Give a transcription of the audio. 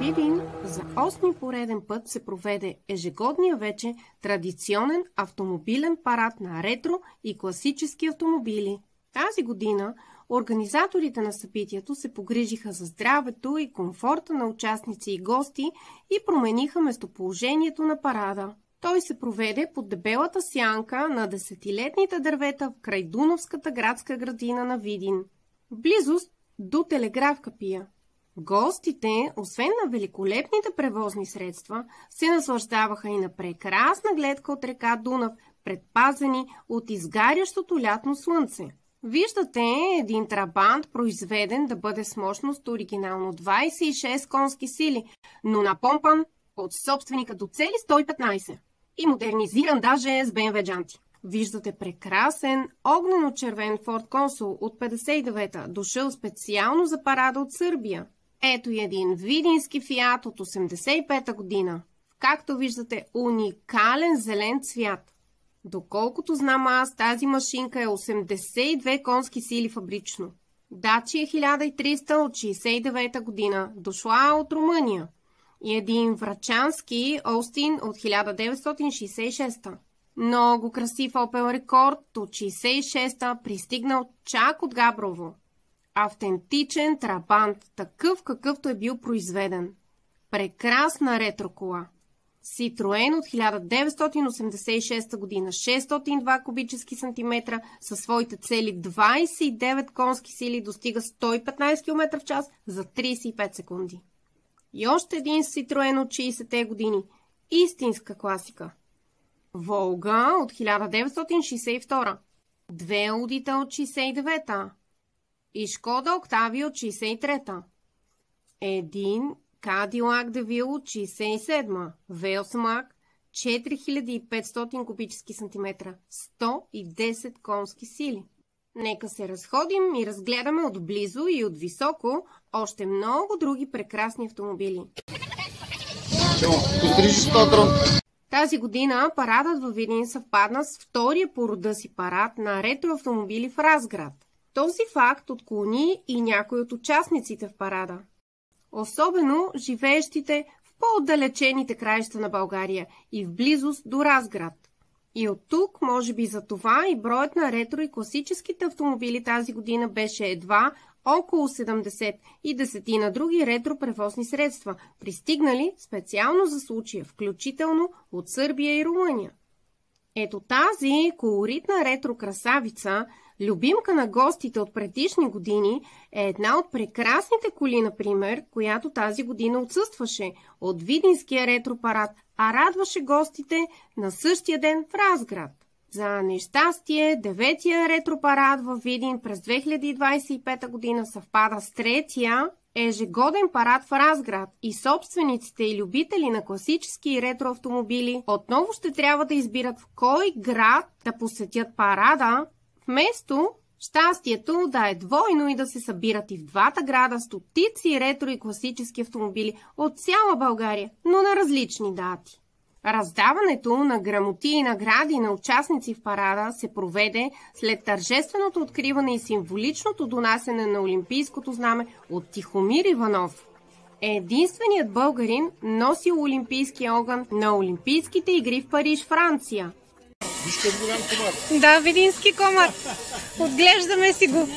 Видин за 8-ми пореден път се проведе ежегодния вече традиционен автомобилен парад на ретро и класически автомобили. Тази година организаторите на събитието се погрижиха за здравето и комфорта на участници и гости и промениха местоположението на парада. Той се проведе под дебелата сянка на десетилетните дървета в край Дунавската градска градина на Видин, в близост до телеграфка пия. Гостите, освен на великолепните превозни средства, се наслаждаваха и на прекрасна гледка от река Дунав, предпазени от изгарящото лятно слънце. Виждате един трабант, произведен да бъде с мощност оригинално 26 конски сили, но напомпан от собственика до цели 115 и модернизиран даже с BMW джанти. Виждате прекрасен огнено-червен Форд Консул от 59-та, дошъл специално за парада от Сърбия. Ето и един видински Фиат от 85-та година. Както виждате, уникален зелен цвят. Доколкото знам аз, тази машинка е 82 конски сили фабрично. Дачия 1300 от 69-та година, дошла от Румъния. И един врачански Остин от 1966-та. Много красив Opel Рекорд от 66-та, пристигнал чак от Габрово. Автентичен трабант, такъв какъвто е бил произведен. Прекрасна ретро кола. Citroen от 1986 година, 602 кубически сантиметра, със своите цели 29 конски сили достига 115 км в час за 35 секунди. И още един Citroen от 60-те години. Истинска класика. Волга от 1962, две Аудита от 69-та и Шкода Октавия от 63-та, един Кадилак Девил от 67-ма, V8 4500 кубически сантиметра, 110 конски сили. Нека се разходим и разгледаме отблизо и от високо още много други прекрасни автомобили. Тази година парадът във Видин съвпадна с втория по рода си парад на ретроавтомобили в Разград. Този факт отклони и някои от участниците в парада. Особено живеещите в по-отдалечените краища на България и в близост до Разград. И от тук, може би за това, и броят на ретро и класическите автомобили тази година беше едва около 70 и десетина други ретро превозни средства, пристигнали специално за случая, включително от Сърбия и Румъния. Ето тази колоритна ретро красавица, любимка на гостите от предишни години, е една от прекрасните коли, например, която тази година отсъстваше от Видинския ретро парад, а радваше гостите на същия ден в Разград. За нещастие, 9-тия ретропарад във Видин през 2025 година съвпада с 3-тия ежегоден парад в Разград и собствениците и любители на класически и ретроавтомобили отново ще трябва да избират в кой град да посетят парада, вместо щастието да е двойно и да се събират и в двата града стотици ретро и класически автомобили от цяла България, но на различни дати. Раздаването на грамоти и награди на участници в парада се проведе след тържественото откриване и символичното донасене на олимпийското знаме от Тихомир Иванов. Единственият българин носил олимпийския огън на Олимпийските игри в Париж, Франция. Виж как голям комар. Да, видински комар. Отглеждаме си го.